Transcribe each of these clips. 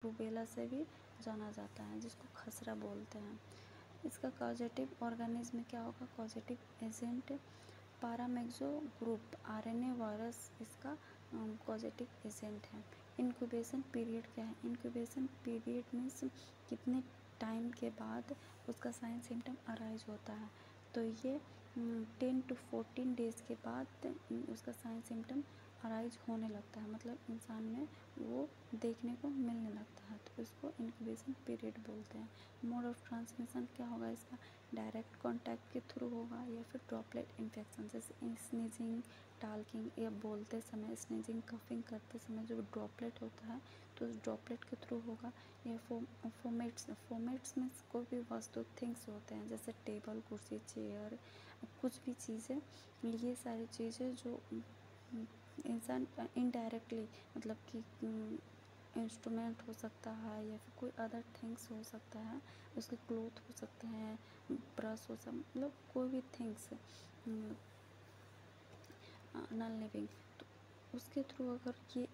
Rubella से भी जाना जाता है, जिसको खसरा बोलते हैं। इसका कॉजेटिव ऑर्गेनिज्म क्या होगा? Causative agent paramyxo group RNA virus इसका कॉजेटिव एजेंट है। इंक्यूबेशन पीरियड क्या है? इंक्यूबेशन पीरियड मीन्स कितने टाइम के बाद उसका साइन सिम्टम अराइज होता है। तो ये 10 to 14 डेज़ के बाद उसका साइन सिम्टम अराइज होने लगता है, मतलब इंसान में वो देखने को मिलने लगता है, तो इसको इंक्यूबेशन पीरियड बोलते हैं। मोड ऑफ ट्रांसमिशन क्या होगा इसका? डायरेक्ट कॉन्टैक्ट के थ्रू होगा या फिर ड्रॉपलेट इन्फेक्शन, जैसे स्नीजिंग, टाल्किंग या बोलते समय, स्नीजिंग, कफिंग करते समय जो ड्रॉपलेट होता है तो उस ड्रॉपलेट के थ्रू होगा। या फोमेट्स में कोई भी वस्तु, थिंग्स होते हैं जैसे टेबल, कुर्सी, चेयर, कुछ भी चीज़ें, ये सारी चीज़ें जो इंसान इनडायरेक्टली, मतलब कि इंस्ट्रूमेंट हो सकता है या फिर कोई अदर थिंग्स हो सकता है, उसके क्लोथ हो सकते हैं, ब्रश हो सकता, मतलब कोई भी थिंग्स नॉन लिविंग, तो उसके थ्रू अगर ये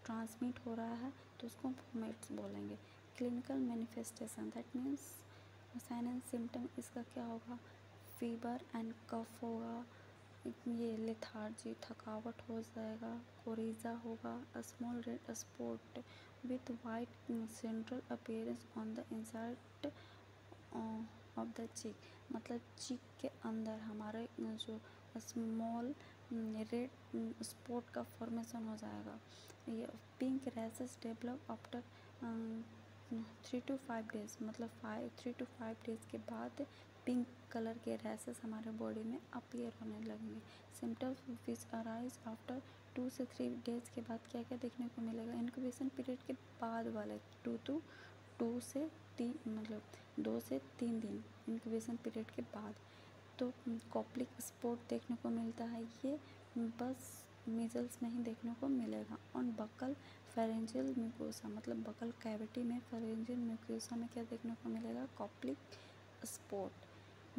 ट्रांसमिट हो रहा है तो उसको फोमेट्स बोलेंगे। Clinical manifestation that means sign and symptom इसका क्या होगा? फीवर एंड कफ होगा, ये लेथार्जी, थकावट हो जाएगा, कोरिजा होगा, small red spot with white central appearance on the inside of the cheek, मतलब चीक के अंदर हमारे जो स्मॉल रेड स्पॉट का फॉर्मेशन हो जाएगा। ये pink rashes develop after 3 to 5 days, मतलब 3 to 5 डेज़ के बाद पिंक कलर के रैशेस हमारे बॉडी में अपीयर होने लगेंगे। सिम्टम्स विच अराइज आफ्टर 2 से 3 डेज़ के बाद क्या क्या देखने को मिलेगा? इंक्यूबेशन पीरियड के बाद वाले 2 से 3, मतलब 2 से 3 दिन इंक्यूबेशन पीरियड के बाद, तो कॉप्लिक स्पॉट देखने को मिलता है। ये बस मीजल्स में ही देखने को मिलेगा। और बकल फेरेंजियल म्यूकोसा, मतलब बकल कैविटी में फेरेंजियल म्यूकोसा में क्या देखने को मिलेगा? Koplik spot.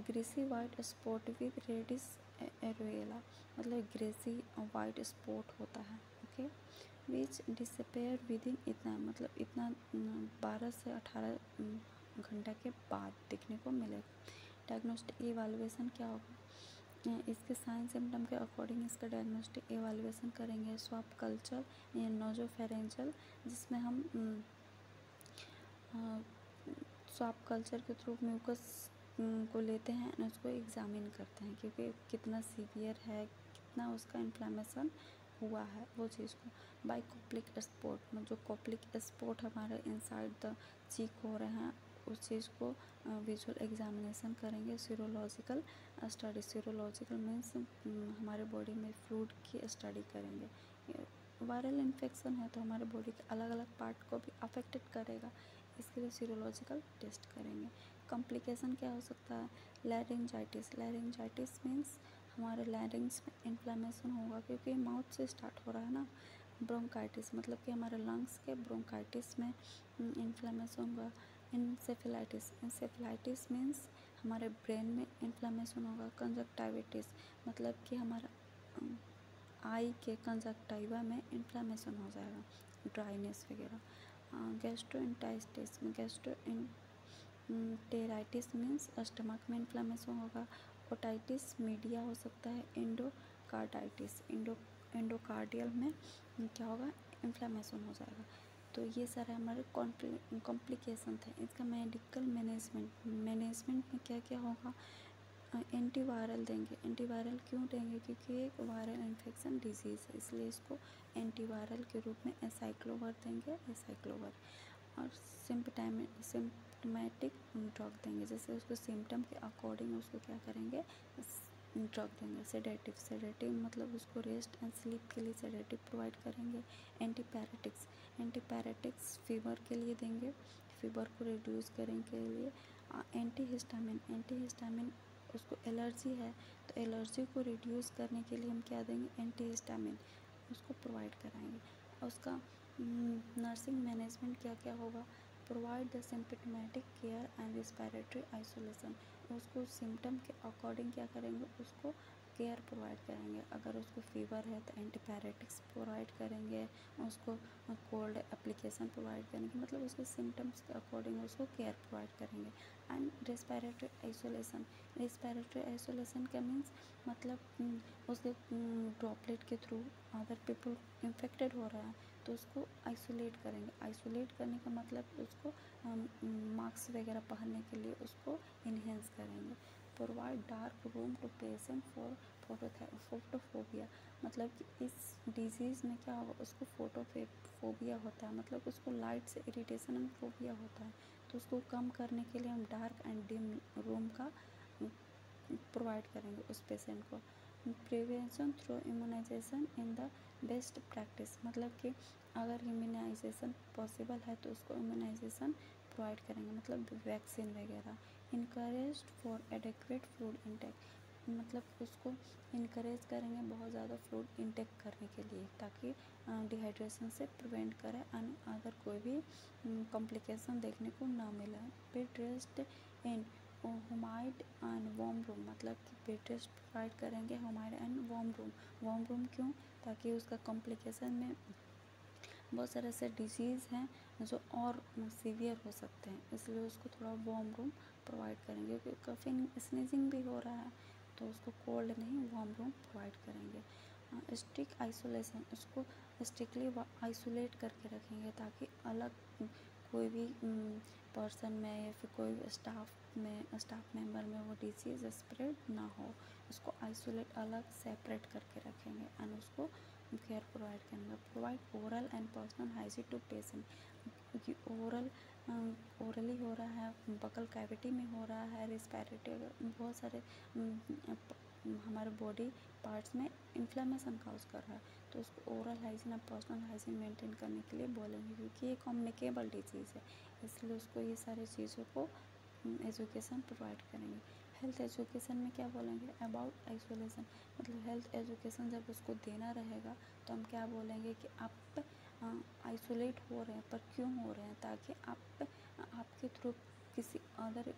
Greyish white spot with reddish areola, मतलब ग्रेसी वाइट स्पॉट होता है, ओके, विच डिसअपेयर विदिन इतना, मतलब इतना 12 से 18 घंटा के बाद देखने को मिलेगा। डायग्नोस्टिक इवैल्यूएशन क्या होगा? इसके साइन सिम्टम के अकॉर्डिंग इसका डायग्नोस्टिक इवैल्यूएशन करेंगे। स्वाब कल्चर या नोजोफेरेंजियल, जिसमें हम स्वाब कल्चर के थ्रू म्यूकस को लेते हैं और उसको एग्जामिन करते हैं, क्योंकि कितना सीवियर है, कितना उसका इन्फ्लेमेशन हुआ है वो चीज़ को। बाई कॉप्लिक स्पॉट, जो कॉप्लिक स्पॉट हमारे इनसाइड द चीक हो रहे हैं, उस चीज़ को विजुअल एग्जामिनेशन करेंगे। सीरोलॉजिकल स्टडी, सीरोलॉजिकल मीन्स हमारे बॉडी में फ्लूइड की स्टडी करेंगे। वायरल इन्फेक्शन है तो हमारे बॉडी के अलग अलग पार्ट को भी अफेक्टेड करेगा, इसके लिए सीरोलॉजिकल टेस्ट करेंगे। कॉम्प्लिकेशन क्या हो सकता है? लैरिंजाइटिस, लैरिंजाइटिस मीन्स हमारे लैरिंग्स में इन्फ्लेमेशन होगा, क्योंकि माउथ से स्टार्ट हो रहा है ना। ब्रोंकाइटिस, मतलब कि हमारे लंग्स के ब्रोंकाइटिस में इन्फ्लेमेशन होगा। इंसेफेलाइटिस, इंसेफेलाइटिस मीन्स हमारे ब्रेन में इन्फ्लेमेशन होगा। कंजक्टाइविटिस, मतलब कि हमारा आई के कंजक्टाइवा में इन्फ्लेमेशन हो जाएगा, ड्राइनेस वगैरह। गैस्ट्रोएंटाइटिस, गैस्ट्रोएंटेराइटिस मीन्स स्टमक में इन्फ्लेमेशन होगा। ओटाइटिस मीडिया हो सकता है। एंडोकार्डाइटिस, एंडोकार्डियल में क्या होगा? इन्फ्लेमेशन हो जाएगा। तो ये सारे हमारे कॉम्प्लिकेशन थे। इसका मेडिकल मैनेजमेंट में क्या क्या होगा? एंटीवायरल देंगे। एंटीवायरल क्यों देंगे? क्योंकि एक वायरल इन्फेक्शन डिजीज़ है, इसलिए इसको एंटीवायरल के रूप में एसाइक्लोवर देंगे, एसाइक्लोवर। और सिम्पटमेटिक ड्रग देंगे, जैसे उसको सिम्टम के अकॉर्डिंग उसको क्या करेंगे? ड्रग देंगे। सेडेटिव, सेडेटिव मतलब उसको रेस्ट एंड स्लीप के लिए सेडेटिव प्रोवाइड करेंगे। एंटीपैरेटिक्स, एंटीपैरेटिक्स फीवर के लिए देंगे, फीवर को रिड्यूस करने के लिए। एंटीहिस्टामिन, एंटीहिस्टामिन उसको एलर्जी है तो एलर्जी को रिड्यूस करने के लिए हम क्या देंगे? एंटीहिस्टामिन उसको प्रोवाइड कराएंगे। और उसका नर्सिंग मैनेजमेंट क्या क्या होगा? Provide the symptomatic care and respiratory isolation, उसको सिम्टम के अकॉर्डिंग क्या करेंगे? उसको केयर प्रोवाइड करेंगे। अगर उसको फीवर है तो एंटीपायरेटिक्स प्रोवाइड करेंगे, उसको कोल्ड एप्लीकेशन प्रोवाइड करेंगे, मतलब उसके सिम्टम्स के अकॉर्डिंग उसको केयर प्रोवाइड करेंगे। And respiratory isolation, respiratory isolation का मीन्स मतलब उसके ड्रॉपलेट के थ्रू अदर पीपल इन्फेक्टेड हो रहा है तो उसको आइसोलेट करेंगे। आइसोलेट करने का मतलब उसको मास्क वगैरह पहनने के लिए उसको इन्हेंस करेंगे। Provide dark room to patient for photophobia, मतलब कि इस डिजीज़ में क्या होगा, उसको फोटोफोबिया होता है, मतलब उसको लाइट से इरिटेशन एंड फोबिया होता है, तो उसको कम करने के लिए हम डार्क एंड डिम रूम का प्रोवाइड करेंगे उस पेशेंट को। Prevention through immunisation in the best practice, मतलब कि अगर इम्यूनाइजेशन पॉसिबल है तो उसको इम्यूनाइजेशन प्रोवाइड करेंगे, मतलब वैक्सीन वगैरह। Encourage for adequate food intake, मतलब उसको इनकरेज करेंगे बहुत ज़्यादा फूड इंटेक करने के लिए ताकि डिहाइड्रेशन से प्रिवेंट करें एंड अगर कोई भी कॉम्प्लिकेशन देखने को ना मिले। Bed rest in humid and warm room, मतलब कि बेड रेस्ट प्रोवाइड करेंगे humid and warm room. Warm room क्यों, ताकि उसका कॉम्प्लिकेशन में बहुत सारे ऐसे डिजीज़ हैं जो और सीवियर हो सकते हैं, इसलिए उसको थोड़ा वार्म रूम प्रोवाइड करेंगे। क्योंकि काफ़ी स्नीजिंग भी हो रहा है तो उसको कोल्ड नहीं वार्म रूम प्रोवाइड करेंगे। स्ट्रिक्ट आइसोलेशन, उसको स्ट्रिक्टली आइसोलेट करके रखेंगे ताकि अलग कोई भी पर्सन में या फिर कोई स्टाफ मेंबर में वो डिजीज़ स्प्रेड ना हो, उसको आइसोलेट अलग सेपरेट करके रखेंगे एंड उसको केयर प्रोवाइड करेंगे। Provide oral and personal hygiene to patient, क्योंकि ओरली हो रहा है, बकल कैविटी में हो रहा है, रेस्पिरेटरी बहुत सारे हमारे बॉडी पार्ट्स में इन्फ्लेमेशन काउज कर रहा है तो उसको ओरल हाइजीन और पर्सनल हाइजीन मेंटेन करने के लिए बोलेंगे, क्योंकि ये कम्युनिकेबल डिजीज़ है, इसलिए उसको ये सारी चीज़ों को एजुकेशन प्रोवाइड करेंगे। हेल्थ एजुकेशन में क्या बोलेंगे, अबाउट आइसोलेशन, मतलब हेल्थ एजुकेशन जब उसको देना रहेगा तो हम क्या बोलेंगे कि आप आइसोलेट हो रहे हैं पर क्यों हो रहे हैं, ताकि आपके थ्रू किसी अदर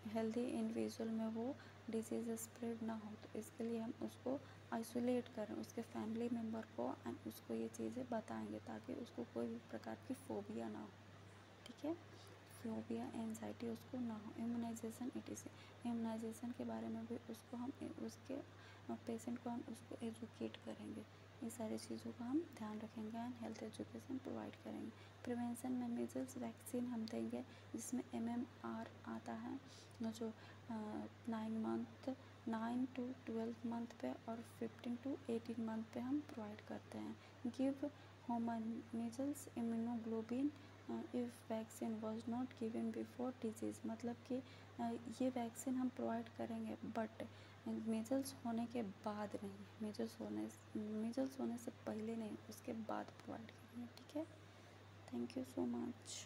हेल्दी इंडिविजुअल में वो डिजीज़ स्प्रेड ना हो, तो इसके लिए हम उसको आइसोलेट करें, उसके फैमिली मेम्बर को एंड उसको ये चीज़ें बताएंगे ताकि उसको कोई भी प्रकार की फोबिया ना हो। ठीक है, फोबिया एंजाइटी उसको ना हो। इम्यूनाइजेशन इम्यूनाइजेशन के बारे में भी उसको हम उसके पेशेंट को हम उसको एजुकेट करेंगे, ये सारी चीज़ों का हम ध्यान रखेंगे एंड हेल्थ एजुकेशन प्रोवाइड करेंगे। प्रिवेंशन में मीजल्स वैक्सीन हम देंगे जिसमें MMR आता है जो 9 to 12 मंथ पे और 15 to 18 मंथ पे हम प्रोवाइड करते हैं। Give human measles immunoglobulin if vaccine was not given before disease, मतलब कि ये वैक्सीन हम प्रोवाइड करेंगे बट मीजल्स होने के बाद नहीं, मीजल्स होने से पहले नहीं, उसके बाद प्रोवाइड करेंगे। ठीक है, थैंक यू सो मच।